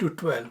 to 12।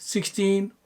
16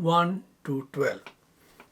1 to 12।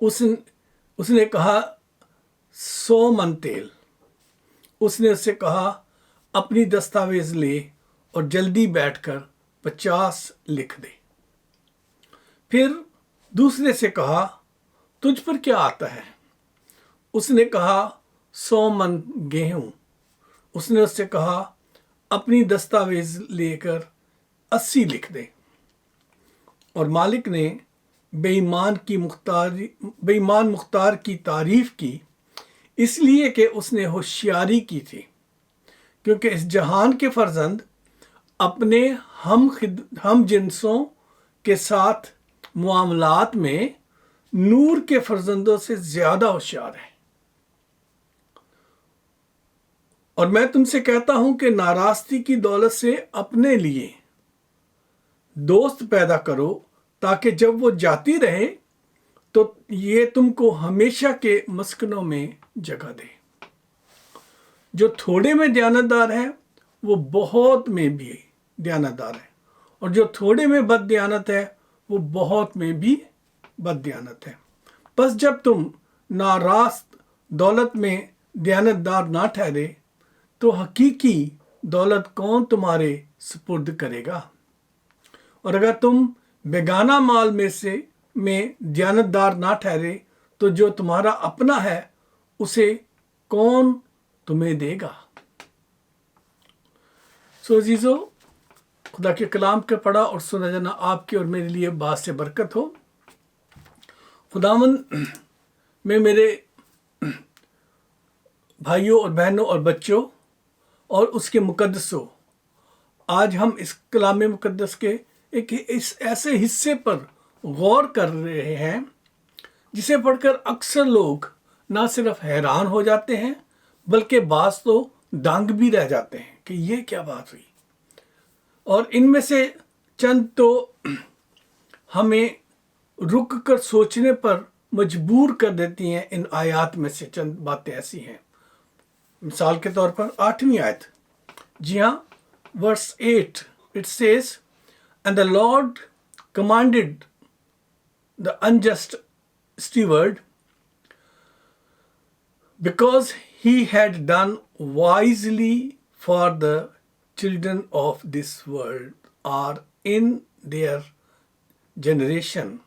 اس نے کہا 100 من تیل. اس نے اس سے کہا اپنی دستاویز لے اور جلدی بیٹھ کر 50 لکھ دے. پھر دوسرے سے کہا تجھ پر کیا آتا ہے؟ اس نے کہا 100 من گیہوں. اس نے اس سے کہا اپنی دستاویز لے کر 80 لکھ دے. اور مالک نے بے ایمان مختار کی تعریف کی، اس لیے کہ اس نے ہوشیاری کی تھی، کیونکہ اس جہان کے فرزند اپنے ہم جنسوں کے ساتھ معاملات میں نور کے فرزندوں سے زیادہ ہوشیار ہیں. اور میں تم سے کہتا ہوں کہ ناراستی کی دولت سے اپنے لیے دوست پیدا کرو، تاکہ جب وہ جاتی رہے تو یہ تم کو ہمیشہ کے مسکنوں میں جگہ دے. جو تھوڑے میں دیانتدار ہے وہ بہت میں بھی دیانتدار ہے، اور جو تھوڑے میں بد دیانت ہے وہ بہت میں بھی بد دیانت ہے. بس جب تم ناراست دولت میں دیانتدار نہ ٹھہرے تو حقیقی دولت کون تمہارے سپرد کرے گا؟ اور اگر تم بیگانہ مال میں دیانتدار نہ ٹھہرے تو جو تمہارا اپنا ہے اسے کون تمہیں دے گا؟ عزیزو، خدا کے کلام کا پڑھا اور سنا جانا آپ کے اور میرے لیے باعث سے برکت ہو. خداوند میں میرے بھائیوں اور بہنوں اور بچوں اور اس کے مقدسوں، آج ہم اس کلام مقدس کے ایک ایسے حصے پر غور کر رہے ہیں جسے پڑھ کر اکثر لوگ نہ صرف حیران ہو جاتے ہیں بلکہ بعض تو دنگ بھی رہ جاتے ہیں کہ یہ کیا بات ہوئی. اور ان میں سے چند تو ہمیں رک کر سوچنے پر مجبور کر دیتی ہیں. ان آیات میں سے چند باتیں ایسی ہیں. مثال کے طور پر 8ویں آیت، جی ہاں، verse 8 it says, and the Lord commanded the unjust steward, because he had done wisely for the children of this world are in their generation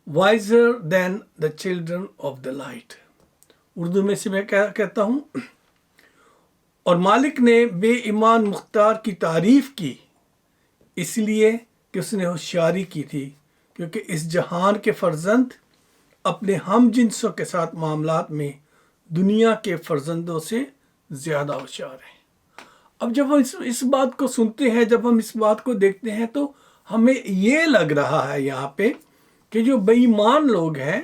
wiser than the children of the light. Urdu میں سے میں کیا کہتا ہوں، اور مالک نے بے ایمان مختار کی تعریف کی، اس لیے کہ اس نے ہوشیاری کی تھی، کیونکہ اس جہان کے فرزند اپنے ہم جنسوں کے ساتھ معاملات میں دنیا کے فرزندوں سے زیادہ ہوشیار ہیں. اب جب ہم اس بات کو سنتے ہیں، جب ہم اس بات کو دیکھتے ہیں تو ہمیں یہ لگ رہا ہے یہاں پہ کہ جو بے ایمان لوگ ہیں،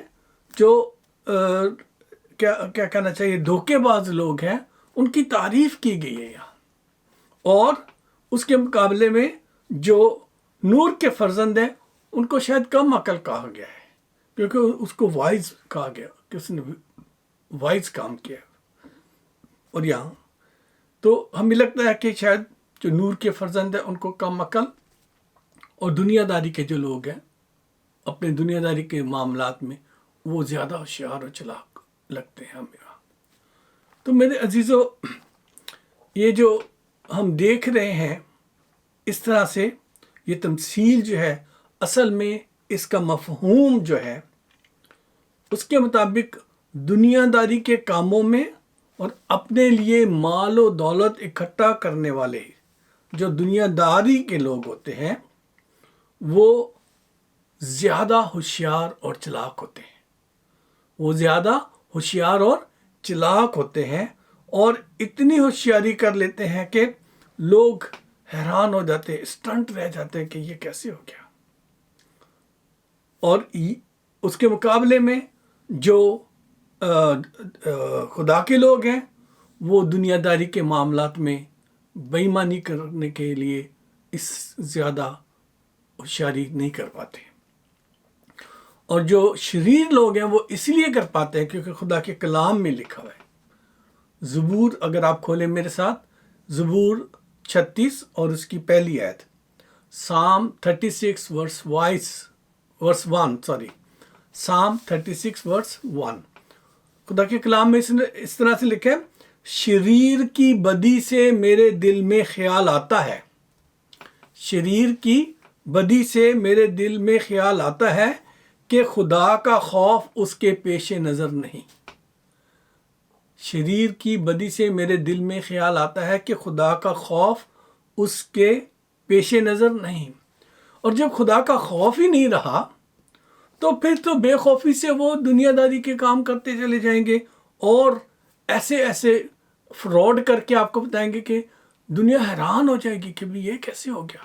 جو کیا کہنا چاہیے، دھوکے باز لوگ ہیں، ان کی تعریف کی گئی ہے یہاں. اور اس کے مقابلے میں جو نور کے فرزند ہیں ان کو شاید کم عقل کہا گیا ہے، کیونکہ اس کو وائز کہا گیا کہ اس نے وائز کام کیا. اور یہاں تو ہمیں لگتا ہے کہ شاید جو نور کے فرزند ہیں ان کو کم عقل، اور دنیا داری کے جو لوگ ہیں اپنے دنیا داری کے معاملات میں وہ زیادہ ہوشیار اور چلاک لگتے ہیں ہمیں. تو میرے عزیزو، یہ جو ہم دیکھ رہے ہیں اس طرح سے، یہ تمثیل جو ہے اصل میں اس کا مفہوم جو ہے اس کے مطابق دنیا داری کے کاموں میں اور اپنے لیے مال و دولت اکٹھا کرنے والے جو دنیا داری کے لوگ ہوتے ہیں وہ زیادہ ہوشیار اور چلاک ہوتے ہیں. وہ زیادہ ہوشیار اور چلاک ہوتے ہیں، اور اتنی ہوشیاری کر لیتے ہیں کہ لوگ حیران ہو جاتے، اسٹنٹ رہ جاتے ہیں کہ یہ کیسے ہو گیا. اور اس کے مقابلے میں جو خدا کے لوگ ہیں وہ دنیا داری کے معاملات میں بے ایمانی کرنے کے لیے اس زیادہ ہوشیاری نہیں کر پاتے. اور جو شریر لوگ ہیں وہ اس لیے کر پاتے ہیں کیونکہ خدا کے کلام میں لکھا ہوا ہے. زبور، اگر آپ کھولیں میرے ساتھ، زبور 36 اور اس کی پہلی آیت، Psalm 36 verse 1. Psalm 36 verse 1. خدا کے کلام میں اس طرح سے لکھا ہے، شریر کی بدی سے میرے دل میں خیال آتا ہے، شریر کی بدی سے میرے دل میں خیال آتا ہے کہ خدا کا خوف اس کے پیش نظر نہیں۔ شریر کی بدی سے میرے دل میں خیال آتا ہے کہ خدا کا خوف اس کے پیش نظر نہیں۔ اور جب خدا کا خوف ہی نہیں رہا تو پھر تو بے خوفی سے وہ دنیا داری کے کام کرتے چلے جائیں گے اور ایسے ایسے فراڈ کر کے آپ کو بتائیں گے کہ دنیا حیران ہو جائے گی کہ بھی یہ کیسے ہو گیا،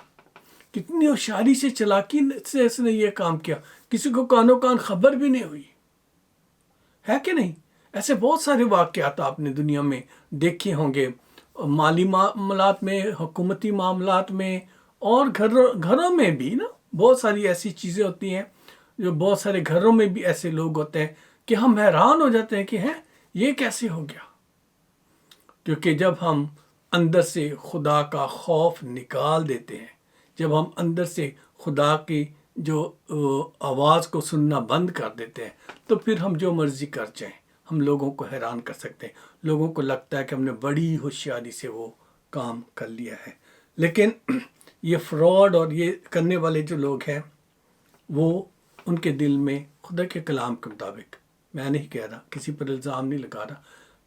کتنی ہوشیاری سے چلاکی سے اس نے یہ کام کیا، کسی کو کانوں کان خبر بھی نہیں ہوئی، ہے کہ نہیں؟ ایسے بہت سارے واقعات آپ نے دنیا میں دیکھے ہوں گے، مالی معاملات میں، حکومتی معاملات میں، اور گھروں میں بھی نا بہت ساری ایسی چیزیں ہوتی ہیں، جو بہت سارے گھروں میں بھی ایسے لوگ ہوتے ہیں کہ ہم حیران ہو جاتے ہیں کہ یہ کیسے ہو گیا۔ کیونکہ جب ہم اندر سے خدا کا خوف نکال دیتے ہیں، جب ہم اندر سے خدا کی جو آواز کو سننا بند کر دیتے ہیں، تو پھر ہم جو مرضی کر جائیں، ہم لوگوں کو حیران کر سکتے ہیں، لوگوں کو لگتا ہے کہ ہم نے بڑی ہوشیاری سے وہ کام کر لیا ہے۔ لیکن یہ فراڈ اور یہ کرنے والے جو لوگ ہیں، وہ ان کے دل میں خدا کے کلام کے مطابق، میں نہیں کہہ رہا، کسی پر الزام نہیں لگا رہا،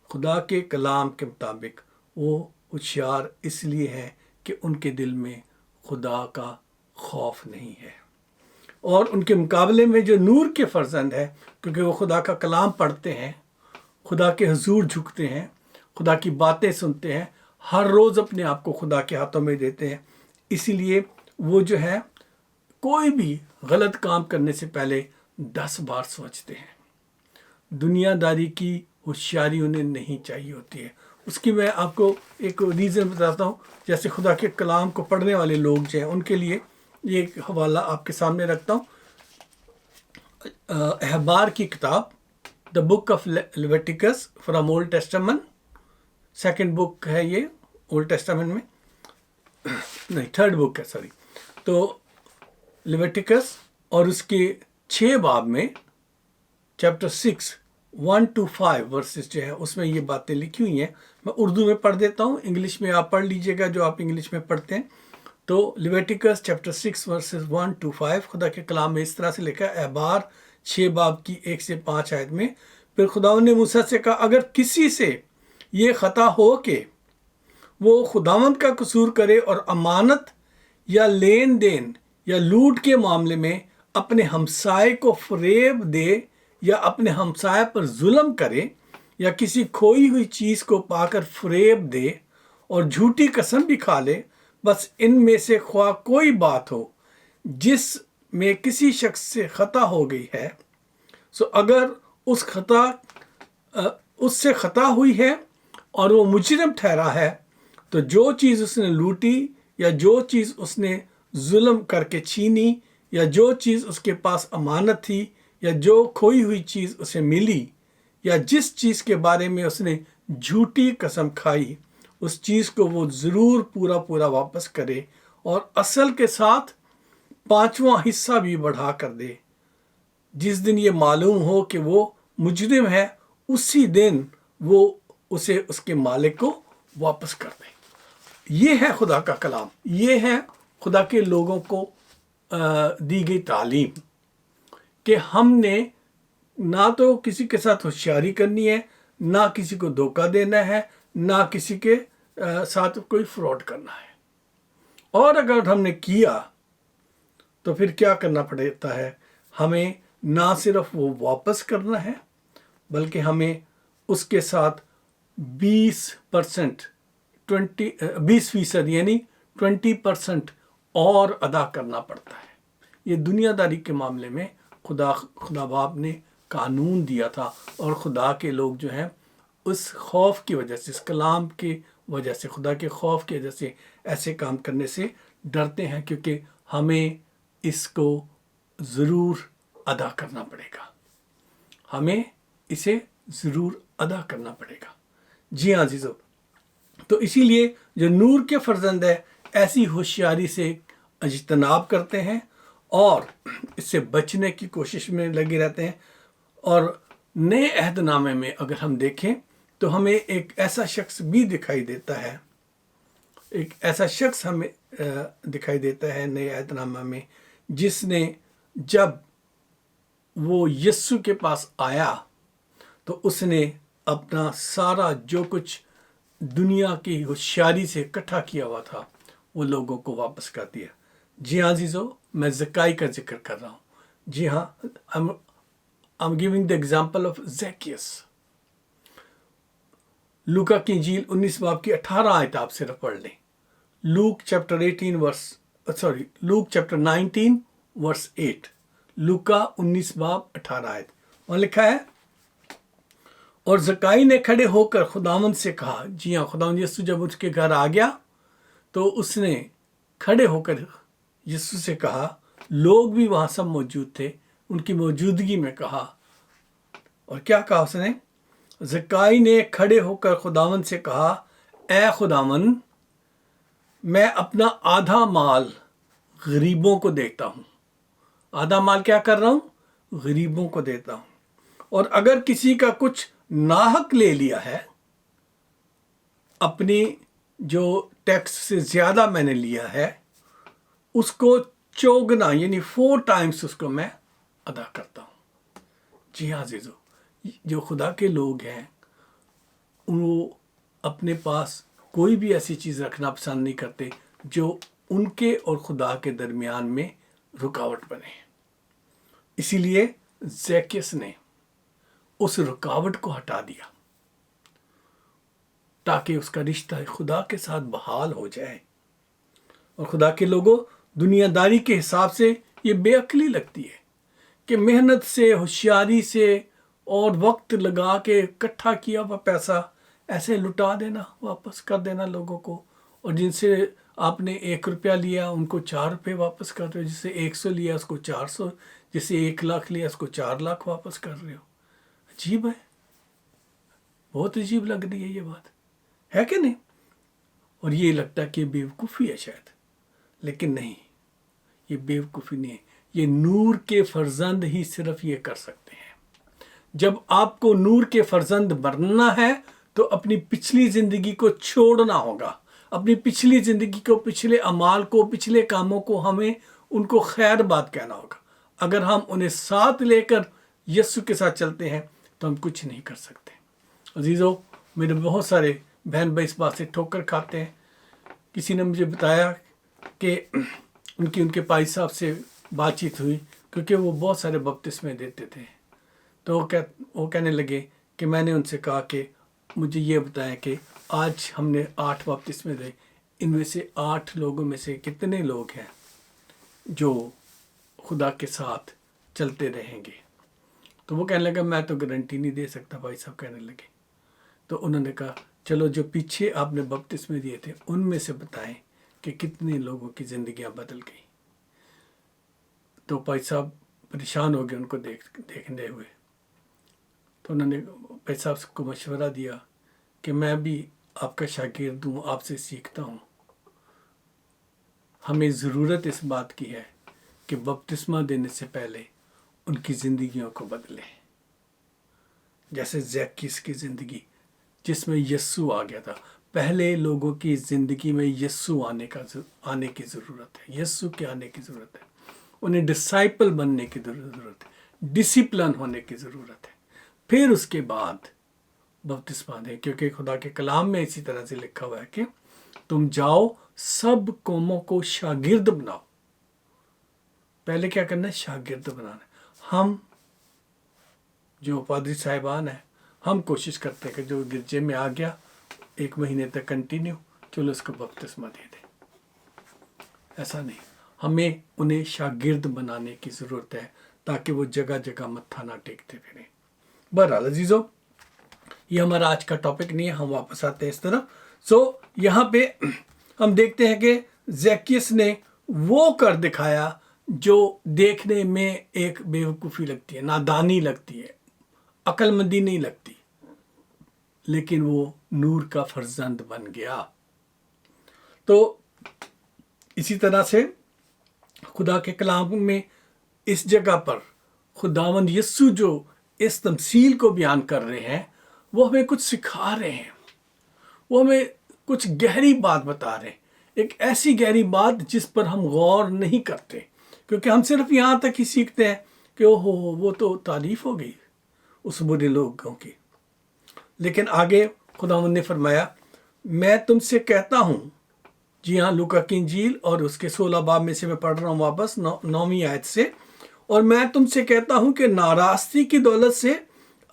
خدا کے کلام کے مطابق وہ ہوشیار اس لیے ہیں کہ ان کے دل میں خدا کا خوف نہیں ہے۔ اور ان کے مقابلے میں جو نور کے فرزند ہے، کیونکہ وہ خدا کا کلام پڑھتے ہیں، خدا کے حضور جھکتے ہیں، خدا کی باتیں سنتے ہیں، ہر روز اپنے آپ کو خدا کے ہاتھوں میں دیتے ہیں، اسی لیے وہ جو ہے کوئی بھی غلط کام کرنے سے پہلے 10 بار سوچتے ہیں۔ دنیا داری کی ہوشیاری انہیں نہیں چاہیے ہوتی ہے۔ اس کی میں آپ کو ایک ریزن بتاتا ہوں، جیسے خدا کے کلام کو پڑھنے والے لوگ جو ہیں ان کے لیے یہ ایک حوالہ آپ کے سامنے رکھتا ہوں۔ احبار کی کتاب، the book of Leviticus from Old Testament, second book ہے یہ اولڈ ٹیسٹامنٹ میں، نہیں تھرڈ بک ہے، سوری۔ تو لیویٹیکس اور اس کے 6 باب میں چیپٹر 6 1 to 5 ورسز جو ہے اس میں یہ باتیں لکھی ہوئی ہیں۔ میں اردو میں پڑھ دیتا ہوں، انگلش میں آپ پڑھ لیجئے گا جو آپ انگلش میں پڑھتے ہیں۔ تو لیویٹیکس چیپٹر 6 ورسز 1 to 5 خدا کے کلام میں اس طرح سے لکھا ہے، احبار 6 باب کی 1 سے 5 آیت میں، پھر خداوند نے موسیٰ سے کہا، اگر کسی سے یہ خطا ہو کہ وہ خداوند کا قصور کرے اور امانت یا لین دین یا لوٹ کے معاملے میں اپنے ہمسائے کو فریب دے یا اپنے ہمسائے پر ظلم کرے یا کسی کھوئی ہوئی چیز کو پا کر فریب دے اور جھوٹی قسم بھی کھا لے، بس ان میں سے خواہ کوئی بات ہو جس میں کسی شخص سے خطا ہو گئی ہے، سو اگر اس سے خطا ہوئی ہے اور وہ مجرم ٹھہرا ہے، تو جو چیز اس نے لوٹی یا جو چیز اس نے ظلم کر کے چھینی یا جو چیز اس کے پاس امانت تھی یا جو کھوئی ہوئی چیز اسے ملی یا جس چیز کے بارے میں اس نے جھوٹی قسم کھائی، اس چیز کو وہ ضرور پورا واپس کرے اور اصل کے ساتھ 5واں حصہ بھی بڑھا کر دے۔ جس دن یہ معلوم ہو کہ وہ مجرم ہے، اسی دن وہ اسے اس کے مالک کو واپس کر دے۔ یہ ہے خدا کا کلام، یہ ہے خدا کے لوگوں کو دی گئی تعلیم کہ ہم نے نہ تو کسی کے ساتھ ہوشیاری کرنی ہے، نہ کسی کو دھوکہ دینا ہے، نہ کسی کے ساتھ کوئی فراڈ کرنا ہے۔ اور اگر ہم نے کیا تو پھر کیا کرنا پڑتا ہے؟ ہمیں نہ صرف وہ واپس کرنا ہے بلکہ ہمیں اس کے ساتھ 20% یعنی 20% اور ادا کرنا پڑتا ہے۔ یہ دنیا داری کے معاملے میں خدا باپ نے قانون دیا تھا، اور خدا کے لوگ جو ہیں اس خوف کی وجہ سے، اس کلام کی وجہ سے، خدا کے خوف کی وجہ سے ایسے کام کرنے سے ڈرتے ہیں، کیونکہ ہمیں اس کو ضرور ادا کرنا پڑے گا، ہمیں اسے ضرور ادا کرنا پڑے گا۔ جی ہاں عزیزو، تو اسی لیے جو نور کے فرزند ہے ایسی ہوشیاری سے اجتناب کرتے ہیں اور اس سے بچنے کی کوشش میں لگے رہتے ہیں. اور نئے عہد نامے میں اگر ہم دیکھیں تو ہمیں ایک ایسا شخص بھی دکھائی دیتا ہے، ایک ایسا شخص ہمیں دکھائی دیتا ہے نئے عہد نامہ میں، جس نے جب وہ یسوع کے پاس آیا تو اس نے اپنا سارا جو کچھ دنیا کی ہوشیاری سے اکٹھا کیا ہوا تھا وہ لوگوں کو واپس کر دیا. جی ہاں عزیزو، میں زکائی کا ذکر کر رہا ہوں. جی ہاں، I'm giving the example of Zacchaeus. لوکا کی انجیل 19 باب کی 18 آیت آپ صرف پڑھ لیں. لوک چیپٹر 19 ورس 8. لوکا 19 باب 18 آیت. وہاں لکھا ہے، اور زکائی نے کھڑے ہو کر خداوند سے کہا. جی ہاں، خداوند یسوع جب اس کے گھر آ گیا تو اس نے کھڑے ہو کر یسوع سے کہا. لوگ بھی وہاں سب موجود تھے، ان کی موجودگی میں کہا. اور کیا کہا اس نے؟ زکائی نے کھڑے ہو کر خداوند سے کہا، اے خداوند، میں اپنا آدھا مال غریبوں کو دیتا ہوں. آدھا مال کیا کر رہا ہوں؟ غریبوں کو دیتا ہوں. اور اگر کسی کا کچھ ناحق لے لیا ہے، اپنی جو ٹیکس سے زیادہ میں نے لیا ہے، اس کو چوگنا یعنی 4 ٹائمز اس کو میں ادا کرتا ہوں. جی ہاں عزیزو، جو خدا کے لوگ ہیں وہ اپنے پاس کوئی بھی ایسی چیز رکھنا پسند نہیں کرتے جو ان کے اور خدا کے درمیان میں رکاوٹ بنے. اسی لیے زیکیس نے اس رکاوٹ کو ہٹا دیا تاکہ اس کا رشتہ خدا کے ساتھ بحال ہو جائے. اور خدا کے لوگوں، دنیا داری کے حساب سے یہ بے عقلی لگتی ہے کہ محنت سے، ہوشیاری سے اور وقت لگا کے اکٹھا کیا ہوا پیسہ ایسے لٹا دینا، واپس کر دینا لوگوں کو. اور جن سے آپ نے 1 روپیہ لیا ان کو 4 روپے واپس کر رہے ہو، جس سے 100 لیا اس کو 400، جس سے 1 لاکھ لیا اس کو 4 لاکھ واپس کر رہے ہو. عجیب ہے، بہت عجیب لگ رہی ہے یہ بات، ہے کہ نہیں؟ اور یہ لگتا ہے کہ بیوقوفی ہے شاید، لیکن نہیں، یہ بیوقوفی نہیں ہے. یہ نور کے فرزند ہی صرف یہ کر سکتے ہیں. جب آپ کو نور کے فرزند بننا ہے تو اپنی پچھلی زندگی کو چھوڑنا ہوگا. اپنی پچھلی زندگی کو، پچھلے اعمال کو، پچھلے کاموں کو ہمیں ان کو خیر بات کہنا ہوگا. اگر ہم انہیں ساتھ لے کر یسوع کے ساتھ چلتے ہیں تو ہم کچھ نہیں کر سکتے. عزیزو، میرے بہت سارے بہن بھائی اس بات سے ٹھوکر کھاتے ہیں. کسی نے مجھے بتایا کہ ان کے پائی صاحب سے بات چیت ہوئی کیونکہ وہ بہت سارے بپتسمے دیتے تھے. تو وہ کہنے لگے کہ میں نے ان سے کہا کہ مجھے یہ بتائیں کہ آج ہم نے 8 بپتسمے دے، ان میں سے 8 لوگوں میں سے کتنے لوگ ہیں جو خدا کے ساتھ چلتے رہیں گے؟ تو وہ کہنے لگا میں تو گارنٹی نہیں دے سکتا. بھائی صاحب کہنے لگے. تو انہوں نے کہا چلو جو پیچھے آپ نے بپتسمے دیے تھے ان میں سے بتائیں کہ کتنے لوگوں کی زندگیاں بدل گئی. تو بھائی صاحب پریشان ہو گئے ان کو دیکھنے ہوئے. تو انہوں نے بھائی صاحب کو مشورہ دیا کہ میں بھی آپ کا شاگرد ہوں، آپ سے سیکھتا ہوں. ہمیں ضرورت اس بات کی ہے کہ بپتسمہ دینے سے پہلے ان کی زندگیوں کو بدلیں، جیسے زیکیس کی زندگی جس میں یسوع آ گیا تھا. پہلے لوگوں کی زندگی میں یسوع آنے کی ضرورت ہے، یسوع کے آنے کی ضرورت ہے. انہیں ڈسائپل بننے کی ضرورت ہے، ڈسپلن ہونے کی ضرورت ہے. پھر اس کے بعد بپتسمہ دیں، کیونکہ خدا کے کلام میں اسی طرح سے لکھا ہوا ہے کہ تم جاؤ سب قوموں کو شاگرد بناؤ. پہلے کیا کرنا ہے؟ شاگرد بنانا ہے. ہم جو پادری صاحبان ہیں ہم کوشش کرتے ہیں کہ جو گرجے میں آ گیا 1 مہینے تک کنٹینیو، چلو اس کو بپتسمہ دے دیں. ایسا نہیں، ہمیں انہیں شاگرد بنانے کی ضرورت ہے تاکہ وہ جگہ جگہ متھا نہ ٹیکتے پھریں. بہرحال عزیزو، یہ ہمارا آج کا ٹاپک نہیں ہے، ہم واپس آتے ہیں اس طرف. یہاں پہ ہم دیکھتے ہیں کہ زیکیس نے وہ کر دکھایا جو دیکھنے میں ایک بیوقوفی لگتی ہے، نادانی لگتی ہے، عقل مندی نہیں لگتی، لیکن وہ نور کا فرزند بن گیا. تو اسی طرح سے خدا کے کلام میں اس جگہ پر خداوند یسوع جو اس تمثیل کو بیان کر رہے ہیں وہ ہمیں کچھ سکھا رہے ہیں، وہ ہمیں کچھ گہری بات بتا رہے ہیں، ایک ایسی گہری بات جس پر ہم غور نہیں کرتے، کیونکہ ہم صرف یہاں تک ہی سیکھتے ہیں کہ وہ تو تعریف ہو گئی اس برے لوگوں کی۔ لیکن آگے خداوند نے فرمایا، میں تم سے کہتا ہوں، جی ہاں، لوکا کی انجیل اور اس کے 16 باب میں سے میں پڑھ رہا ہوں واپس 9ویں آیت سے، اور میں تم سے کہتا ہوں کہ ناراستی کی دولت سے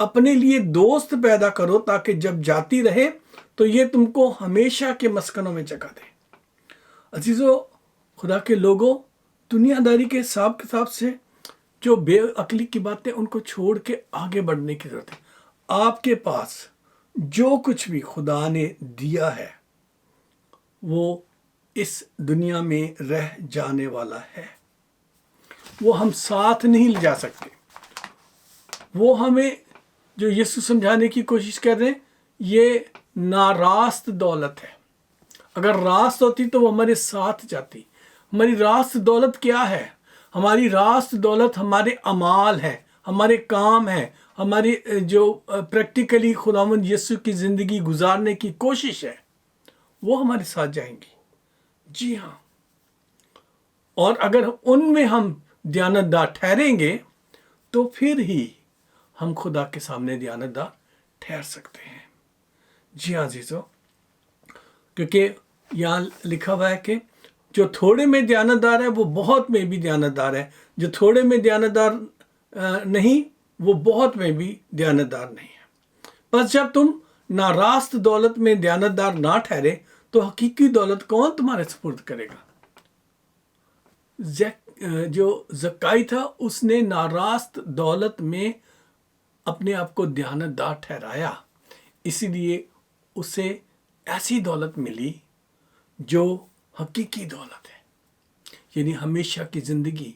اپنے لیے دوست پیدا کرو تاکہ جب جاتی رہے تو یہ تم کو ہمیشہ کے مسکنوں میں جگہ دے۔ عزیزو، خدا کے لوگوں، دنیا داری کے حساب کتاب سے جو بے عقلی کی باتیں ان کو چھوڑ کے آگے بڑھنے کی ضرورت ہے۔ آپ کے پاس جو کچھ بھی خدا نے دیا ہے وہ اس دنیا میں رہ جانے والا ہے، وہ ہم ساتھ نہیں لے جا سکتے۔ وہ ہمیں جو یسوع سمجھانے کی کوشش کر رہے ہیں یہ ناراست دولت ہے۔ اگر راست ہوتی تو وہ ہمارے ساتھ جاتی۔ ہماری راست دولت کیا ہے؟ ہماری راست دولت ہمارے اعمال ہے، ہمارے کام ہے، ہماری جو پریکٹیکلی خداوند یسوع کی زندگی گزارنے کی کوشش ہے، وہ ہمارے ساتھ جائیں گی۔ جی ہاں، اور اگر ان میں ہم دیانتدار ٹھہریں گے تو پھر ہی ہم خدا کے سامنے دیانتدار ٹھہر سکتے ہیں۔ جی ہاں عزیزو، کیونکہ یہاں لکھا ہوا ہے کہ جو تھوڑے میں دیانتدار ہے وہ بہت میں بھی دیانتدار ہے، جو تھوڑے میں دیانتدار نہیں وہ بہت میں بھی دیانتدار نہیں ہے۔ بس جب تم ناراست دولت میں دیانتدار نہ ٹھہرے تو حقیقی دولت کون تمہارے سپرد کرے گا؟ جو زکائی تھا اس نے ناراست دولت میں اپنے آپ کو دیانتدار ٹھہرایا، اسی لیے اسے ایسی دولت ملی جو حقیقی دولت ہے، یعنی ہمیشہ کی زندگی،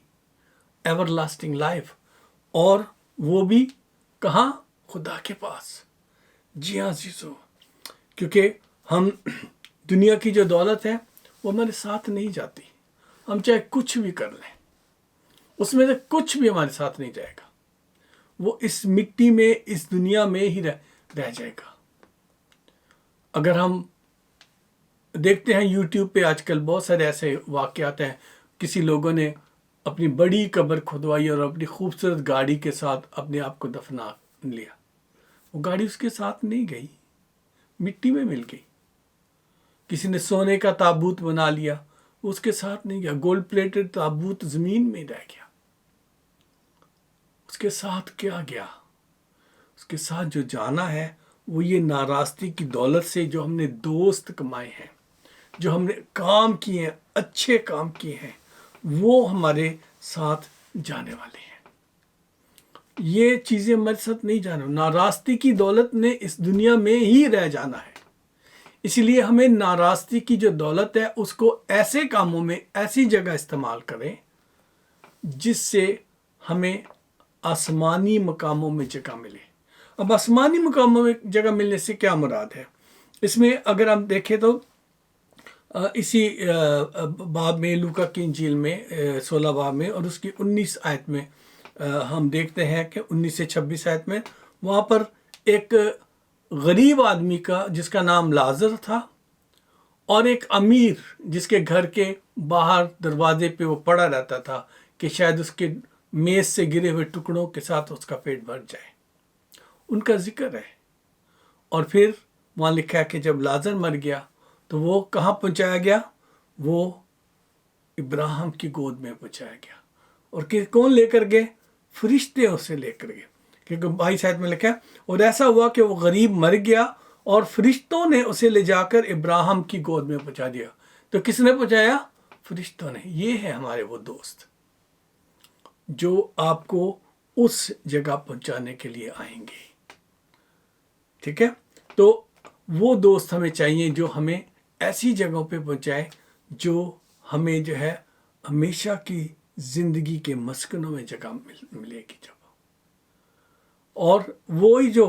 ایور لاسٹنگ لائف، اور وہ بھی کہاں؟ خدا کے پاس۔ جی ہاں عزیزو، کیونکہ ہم دنیا کی جو دولت ہے وہ ہمارے ساتھ نہیں جاتی، ہم چاہے کچھ بھی کر لیں اس میں سے کچھ بھی ہمارے ساتھ نہیں جائے گا، وہ اس مٹی میں اس دنیا میں ہی رہ جائے گا۔ اگر ہم دیکھتے ہیں یوٹیوب پہ آج کل بہت سارے ایسے واقعات ہیں، کسی لوگوں نے اپنی بڑی قبر کھدوائی اور اپنی خوبصورت گاڑی کے ساتھ اپنے آپ کو دفنا لیا، وہ گاڑی اس کے ساتھ نہیں گئی، مٹی میں مل گئی۔ کسی نے سونے کا تابوت بنا لیا، وہ اس کے ساتھ نہیں گیا، گولڈ پلیٹڈ تابوت زمین میں رہ گیا۔ اس کے ساتھ کیا گیا؟ اس کے ساتھ جو جانا ہے وہ یہ ناراستی کی دولت سے جو ہم نے دوست کمائے ہیں، جو ہم نے کام کیے ہیں، اچھے کام کیے ہیں، وہ ہمارے ساتھ جانے والے ہیں۔ یہ چیزیں ہمارے ساتھ نہیں جانا۔ ناراستی کی دولت نے اس دنیا میں ہی رہ جانا ہے، اسی لیے ہمیں ناراستی کی جو دولت ہے اس کو ایسے کاموں میں، ایسی جگہ استعمال کریں جس سے ہمیں آسمانی مقاموں میں جگہ ملے۔ اب آسمانی مقاموں میں جگہ ملنے سے کیا مراد ہے؟ اس میں اگر ہم دیکھیں تو اسی باب میں، لوکا کی انجیل میں 16 باب میں اور اس کی 19 آیت میں ہم دیکھتے ہیں کہ 19 سے 26 آیت میں وہاں پر ایک غریب آدمی کا جس کا نام لازر تھا، اور ایک امیر جس کے گھر کے باہر دروازے پہ وہ پڑا رہتا تھا کہ شاید اس کے میز سے گرے ہوئے ٹکڑوں کے ساتھ اس کا پیٹ بھر جائے، ان کا ذکر ہے۔ اور پھر وہاں لکھا ہے کہ جب لازر مر گیا تو وہ کہاں پہنچایا گیا؟ وہ ابراہیم کی گود میں پہنچایا گیا۔ اور کون لے کر گئے؟ فرشتے اسے لے کر گئے، کیونکہ 22 آیت میں لکھا ہے، اور ایسا ہوا کہ وہ غریب مر گیا اور فرشتوں نے اسے لے جا کر ابراہیم کی گود میں پہنچا دیا۔ تو کس نے پہنچایا؟ فرشتوں نے۔ یہ ہے ہمارے وہ دوست جو آپ کو اس جگہ پہنچانے کے لیے آئیں گے۔ ٹھیک ہے، تو وہ دوست ہمیں چاہیے جو ہمیں ایسی جگہوں پہ پہنچائے جو ہمیں جو ہے ہمیشہ کی زندگی کے مسکنوں میں جگہ ملے گی جگہ۔ اور وہی جو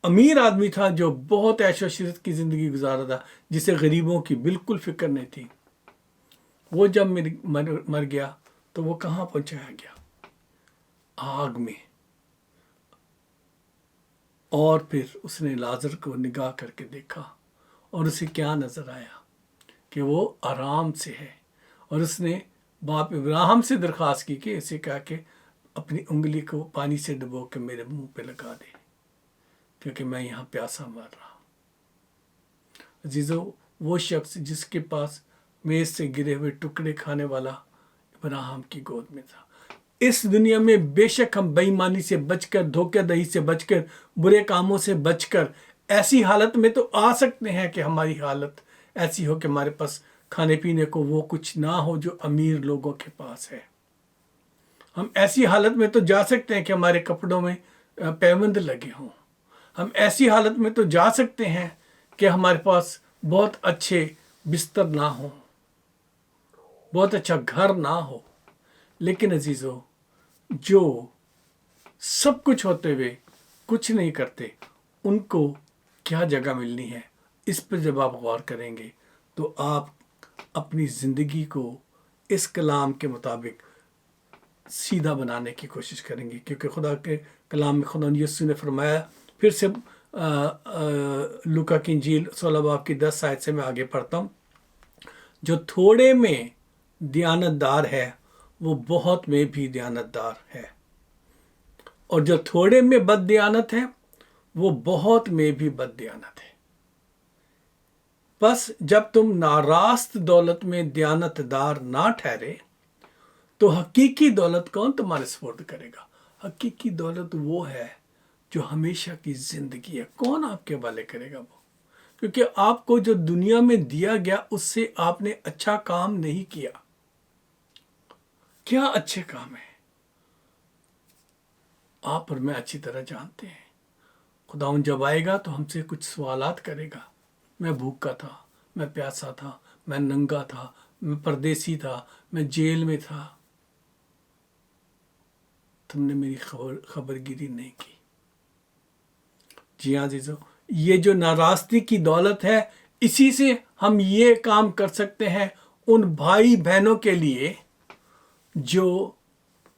امیر آدمی تھا جو بہت عیش و عشرت کی زندگی گزارا تھا، جسے غریبوں کی بالکل فکر نہیں تھی، وہ جب مر گیا تو وہ کہاں پہنچایا گیا؟ آگ میں. اور پھر اس نے لازر کو نگاہ کر کے دیکھا اور اسے کیا نظر آیا کہ وہ آرام سے ہے. اور اس نے باپ ابراہیم سے درخواست کی کہ اسے کہا کہ اپنی انگلی کو پانی سے ڈبو کے میرے منہ پہ لگا دے کیونکہ میں یہاں پیاسا مر رہا ہوں. عزیزو، وہ شخص جس کے پاس میز سے گرے ہوئے ٹکڑے کھانے والا ابراہیم کی گود میں تھا. اس دنیا میں بے شک ہم بے ایمانی سے بچ کر، دھوکہ دہی سے بچ کر، برے کاموں سے بچ کر ایسی حالت میں تو آ سکتے ہیں کہ ہماری حالت ایسی ہو کہ ہمارے پاس کھانے پینے کو وہ کچھ نہ ہو جو امیر لوگوں کے پاس ہے. ہم ایسی حالت میں تو جا سکتے ہیں کہ ہمارے کپڑوں میں پیوند لگے ہوں. ہم ایسی حالت میں تو جا سکتے ہیں کہ ہمارے پاس بہت اچھے بستر نہ ہوں، بہت اچھا گھر نہ ہو. لیکن عزیزو، جو سب کچھ ہوتے ہوئے کچھ نہیں کرتے، ان کو کیا جگہ ملنی ہے؟ اس پر جب آپ غور کریں گے تو آپ اپنی زندگی کو اس کلام کے مطابق سیدھا بنانے کی کوشش کریں گے. کیونکہ خدا کے کلام میں خدا یسوع نے فرمایا، پھر سے لوکا کی انجیل 16 باب کی 10 آیت سے میں آگے پڑھتا ہوں، جو تھوڑے میں دیانت دار ہے وہ بہت میں بھی دیانت دار ہے، اور جو تھوڑے میں بد دیانت ہے وہ بہت میں بھی بد دیانت ہے. بس جب تم ناراست دولت میں دیانت دار نہ ٹھہرے تو حقیقی دولت کون تمہارے سپرد کرے گا؟ حقیقی دولت وہ ہے جو ہمیشہ کی زندگی ہے. کون آپ کے حوالے کرے گا وہ؟ کیونکہ آپ کو جو دنیا میں دیا گیا اس سے آپ نے اچھا کام نہیں کیا. کیا اچھے کام ہیں آپ اور میں اچھی طرح جانتے ہیں. خداوند جب آئے گا تو ہم سے کچھ سوالات کرے گا. میں بھوکا تھا، میں پیاسا تھا، میں ننگا تھا، میں پردیسی تھا، میں جیل میں تھا، تم نے میری خبر گیری نہیں کی. جی ہاں عزیزو، یہ جو ناراستی کی دولت ہے، اسی سے ہم یہ کام کر سکتے ہیں ان بھائی بہنوں کے لیے جو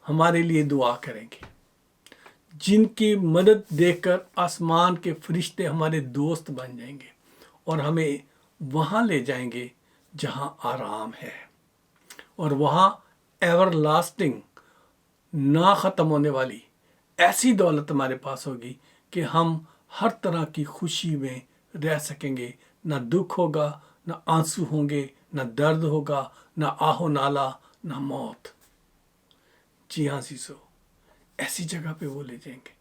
ہمارے لیے دعا کریں گے، جن کی مدد دیکھ کر آسمان کے فرشتے ہمارے دوست بن جائیں گے اور ہمیں وہاں لے جائیں گے جہاں آرام ہے، اور وہاں ایور لاسٹنگ، نہ ختم ہونے والی ایسی دولت ہمارے پاس ہوگی کہ ہم ہر طرح کی خوشی میں رہ سکیں گے. نہ دکھ ہوگا، نہ آنسو ہوں گے، نہ درد ہوگا، نہ آہ و نالا، نہ موت. جی ہاں عزیزو، ایسی جگہ پہ وہ لے جائیں گے.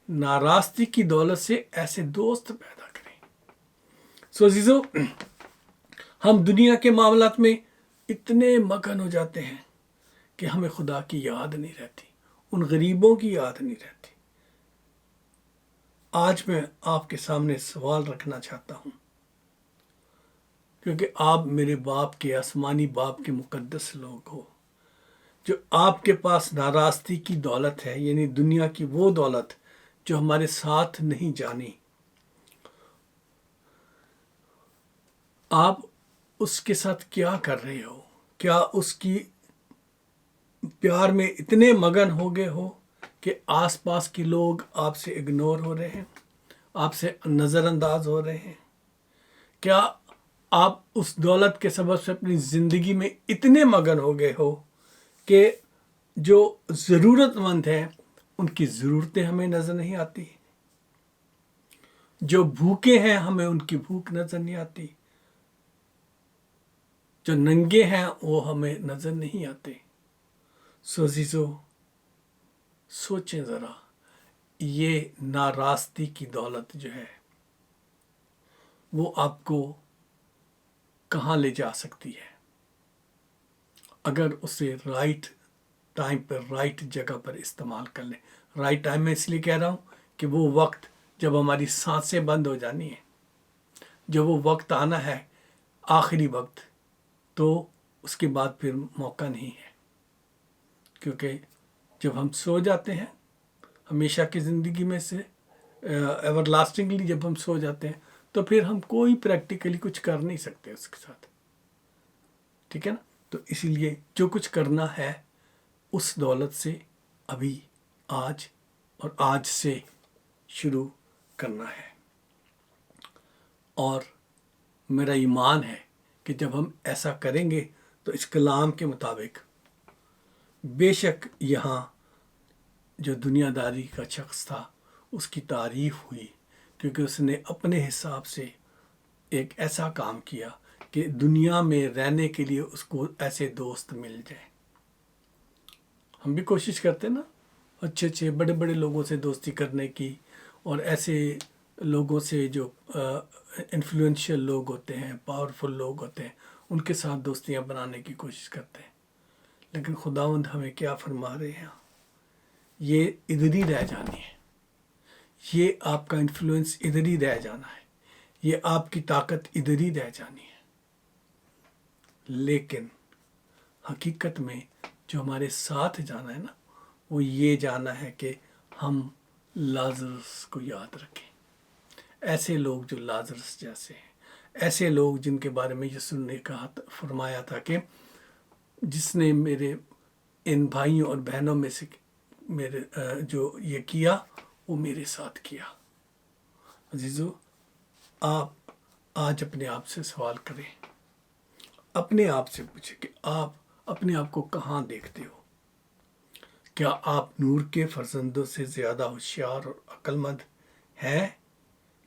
ناراستی کی دولت سے ایسے دوست پیدا کریں. سو عزیزو، ہم دنیا کے معاملات میں اتنے مگن ہو جاتے ہیں کہ ہمیں خدا کی یاد نہیں رہتی، ان غریبوں کی یاد نہیں رہتی. آج میں آپ کے سامنے سوال رکھنا چاہتا ہوں، کیونکہ آپ میرے باپ کے، آسمانی باپ کے مقدس لوگ ہو. جو آپ کے پاس ناراستی کی دولت ہے، یعنی دنیا کی وہ دولت جو ہمارے ساتھ نہیں جانی، آپ اس کے ساتھ کیا کر رہے ہو؟ کیا اس کی پیار میں اتنے مگن ہو گئے ہو کہ آس پاس کے لوگ آپ سے اگنور ہو رہے ہیں، آپ سے نظر انداز ہو رہے ہیں؟ کیا آپ اس دولت کے سبب سے اپنی زندگی میں اتنے مگن ہو گئے ہو کہ جو ضرورت مند ہیں ان کی ضرورتیں ہمیں نظر نہیں آتی؟ جو بھوکے ہیں ہمیں ان کی بھوک نظر نہیں آتی؟ جو ننگے ہیں وہ ہمیں نظر نہیں آتے؟ سو عزیزو، سوچیں ذرا، یہ ناراستی کی دولت جو ہے وہ آپ کو کہاں لے جا سکتی ہے اگر اسے رائٹ ٹائم پر، رائٹ جگہ پر استعمال کر لیں. رائٹ ٹائم میں اس لیے کہہ رہا ہوں کہ وہ وقت جب ہماری سانسیں بند ہو جانی ہیں، جو وہ وقت آنا ہے، آخری وقت، تو اس کے بعد پھر موقع نہیں ہے. کیونکہ جب ہم سو جاتے ہیں ہمیشہ کی زندگی میں سے، ایور لاسٹنگلی جب ہم سو جاتے ہیں تو پھر ہم کوئی پریکٹیکلی کچھ کر نہیں سکتے اس کے ساتھ. ٹھیک ہے نا؟ تو اسی لیے جو کچھ کرنا ہے اس دولت سے ابھی آج اور آج سے شروع کرنا ہے. اور میرا ایمان ہے کہ جب ہم ایسا کریں گے تو اس کلام کے مطابق بے شک یہاں جو دنیا داری کا شخص تھا اس کی تعریف ہوئی، کیونکہ اس نے اپنے حساب سے ایک ایسا کام کیا کہ دنیا میں رہنے کے لیے اس کو ایسے دوست مل جائیں. ہم بھی کوشش کرتے ہیں نا اچھے اچھے بڑے بڑے لوگوں سے دوستی کرنے کی، اور ایسے لوگوں سے جو انفلوئنشل لوگ ہوتے ہیں، پاورفل لوگ ہوتے ہیں، ان کے ساتھ دوستیاں بنانے کی کوشش کرتے ہیں. لیکن خداوند ہمیں کیا فرما رہے ہیں؟ یہ ادھر ہی رہ جانی ہے، یہ آپ کا انفلوئنس ادھر ہی رہ جانا ہے، یہ آپ کی طاقت ادھر ہی رہ جانی ہے. لیکن حقیقت میں جو ہمارے ساتھ جانا ہے نا، وہ یہ جانا ہے کہ ہم لازرس کو یاد رکھیں. ایسے لوگ جو لازرس جیسے ہیں، ایسے لوگ جن کے بارے میں یسوع نے فرمایا تھا کہ جس نے میرے ان بھائیوں اور بہنوں میں سے میرے جو یہ کیا وہ میرے ساتھ کیا. عزیزو، آپ آج اپنے آپ سے سوال کریں، اپنے آپ سے پوچھیں کہ آپ اپنے آپ کو کہاں دیکھتے ہو؟ کیا آپ نور کے فرزندوں سے زیادہ ہوشیار اور عقل مند ہیں،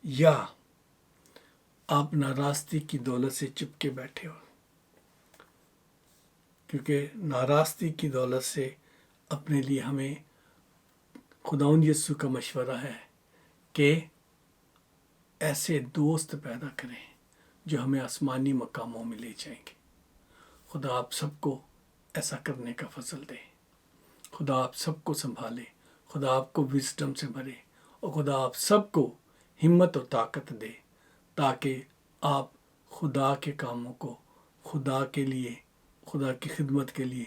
یا آپ ناراستی کی دولت سے چپکے بیٹھے ہو؟ کیونکہ ناراستی کی دولت سے اپنے لیے ہمیں خداوند یسوع کا مشورہ ہے کہ ایسے دوست پیدا کریں جو ہمیں آسمانی مقاموں میں لے جائیں گے. خدا آپ سب کو ایسا کرنے کا فضل دے، خدا آپ سب کو سنبھالے، خدا آپ کو وزڈم سے بھرے، اور خدا آپ سب کو ہمت اور طاقت دے تاکہ آپ خدا کے کاموں کو خدا کے لیے، خدا کی خدمت کے لیے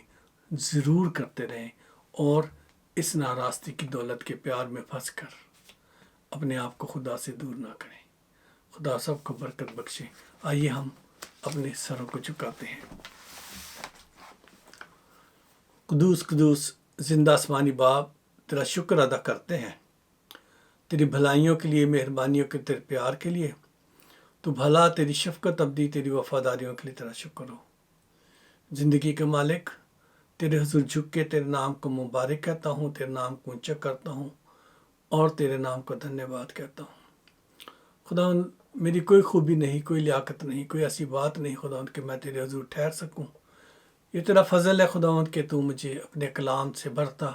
ضرور کرتے رہیں، اور اس ناراستی کی دولت کے پیار میں پھنس کر اپنے آپ کو خدا سے دور نہ کریں. خدا سب کو برکت بخشے. آئیے ہم اپنے سروں کو جھکاتے ہیں. قدوس قدوس زندہ آسمانی باپ، تیرا شکر ادا کرتے ہیں تیری بھلائیوں کے لیے، مہربانیوں کے، تیرے پیار کے لیے. تو بھلا، تیری شفقت ابدی، تیری وفاداریوں کے لیے تیرا شکر ہو. زندگی کے مالک، تیرے حضور جھک کے تیرے نام کو مبارک کہتا ہوں، تیرے نام کو اونچا کرتا ہوں، اور تیرے نام کو دھنیہ واد کہتا ہوں. خدا، میری کوئی خوبی نہیں، کوئی لیاقت نہیں، کوئی ایسی بات نہیں خدا کہ میں تیرے حضور ٹھہر سکوں. یہ تیرا فضل ہے خداوند کہ تو مجھے اپنے کلام سے بھرتا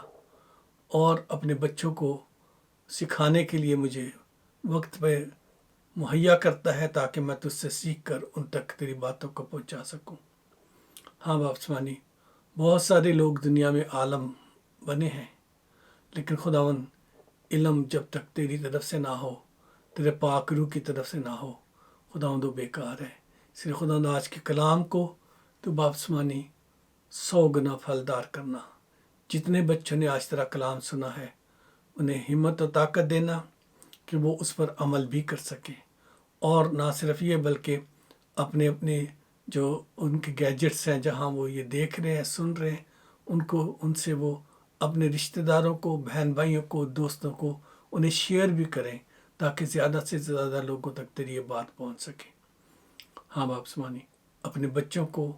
اور اپنے بچوں کو سکھانے کے لیے مجھے وقت پہ مہیا کرتا ہے تاکہ میں تجھ سے سیکھ کر ان تک تیری باتوں کو پہنچا سکوں. ہاں باپ سمانی، بہت سارے لوگ دنیا میں عالم بنے ہیں، لیکن خداوند علم جب تک تیری طرف سے نہ ہو، تیرے پاک روح کی طرف سے نہ ہو، خداوند وہ بیکار ہے. اس لیے خداوند آج کے کلام کو تو باپ سمانی 100 گنا پھلدار کرنا. جتنے بچوں نے آج تیرا کلام سنا ہے انہیں ہمت و طاقت دینا کہ وہ اس پر عمل بھی کر سکیں، اور نہ صرف یہ بلکہ اپنے اپنے جو ان کے گیجٹس ہیں جہاں وہ یہ دیکھ رہے ہیں، سن رہے ہیں، ان سے وہ اپنے رشتہ داروں کو، بہن بھائیوں کو، دوستوں کو انہیں شیئر بھی کریں تاکہ زیادہ سے زیادہ لوگوں تک تیری یہ بات پہنچ سکے. ہاں باپ سمانی، اپنے بچوں کو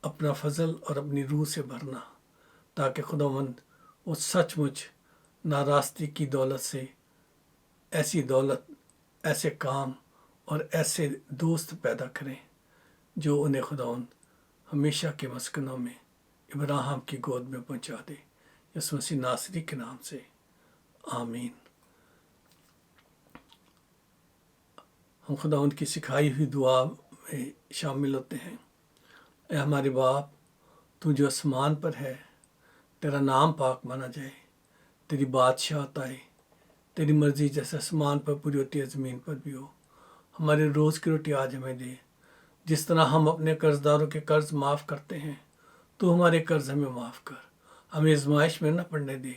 اپنا فضل اور اپنی روح سے بھرنا تاکہ خداوند وہ سچ مچ ناراستی کی دولت سے ایسی دولت، ایسے کام اور ایسے دوست پیدا کریں جو انہیں خداوند ہمیشہ کے مسکنوں میں ابراہیم کی گود میں پہنچا دے. یسوع مسیح ناصری کے نام سے آمین. ہم خداوند کی سکھائی ہوئی دعا میں شامل ہوتے ہیں. اے ہمارے باپ، تو جو آسمان پر ہے، تیرا نام پاک مانا جائے، تیری بادشاہت آئے، تیری مرضی جیسے آسمان پر پوری ہوتی ہے زمین پر بھی ہو. ہمارے روز کی روٹی آج ہمیں دے، جس طرح ہم اپنے قرض داروں کے قرض معاف کرتے ہیں تو ہمارے قرض ہمیں معاف کر. ہمیں آزمائش میں نہ پڑنے دے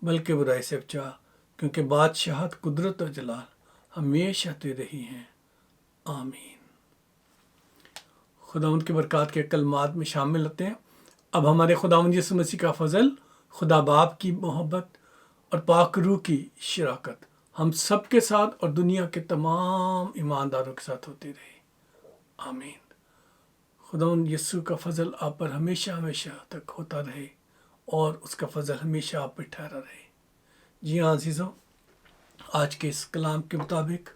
بلکہ برائی سے بچا، کیونکہ بادشاہت، قدرت اور جلال ہمیشہ تیرے ہی ہیں. آمین. خداوند کی برکات کے کلمات میں شامل ہوتے ہیں۔ اب ہمارے خداوند یسوع مسیح کا فضل، خدا باپ کی محبت اور پاک روح کی شراکت ہم سب کے ساتھ اور دنیا کے تمام ایمانداروں کے ساتھ ہوتی رہے۔ آمین۔ خداوند یسوع کا فضل آپ پر ہمیشہ ہمیشہ تک ہوتا رہے اور اس کا فضل ہمیشہ آپ پہ ٹھہرا رہے۔ جی ہاں عزیزوں، آج کے اس کلام کے مطابق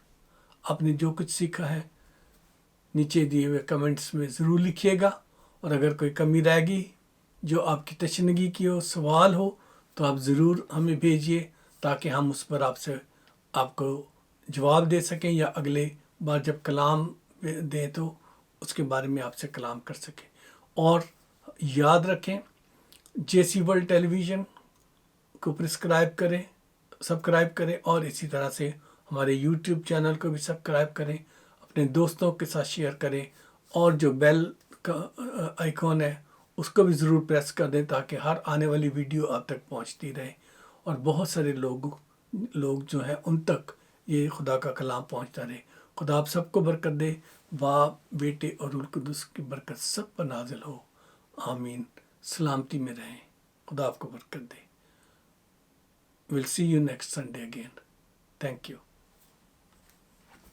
آپ نے جو کچھ سیکھا ہے نیچے دیے ہوئے کمنٹس میں ضرور لکھیے گا، اور اگر کوئی کمی رہ گئی جو آپ کی تشنگی کی ہو، سوال ہو، تو آپ ضرور ہمیں بھیجیے تاکہ ہم اس پر آپ کو جواب دے سکیں، یا اگلے بار جب کلام دیں تو اس کے بارے میں آپ سے کلام کر سکیں۔ اور یاد رکھیں، جے سی ورلڈ ٹیلی ویژن کو سبسکرائب کریں، اور اسی طرح سے ہمارے یوٹیوب چینل کو بھی سبسکرائب کریں، اپنے دوستوں کے ساتھ شیئر کریں، اور جو بیل کا آئیکن ہے اس کو بھی ضرور پریس کر دیں تاکہ ہر آنے والی ویڈیو آپ تک پہنچتی رہے، اور بہت سارے لوگ جو ہیں ان تک یہ خدا کا کلام پہنچتا رہے۔ خدا آپ سب کو برکت دے، باپ، بیٹے اور روح القدس کی برکت سب پر نازل ہو۔ آمین۔ سلامتی میں رہیں۔ خدا آپ کو برکت دے۔ We'll see you next Sunday again. Thank you.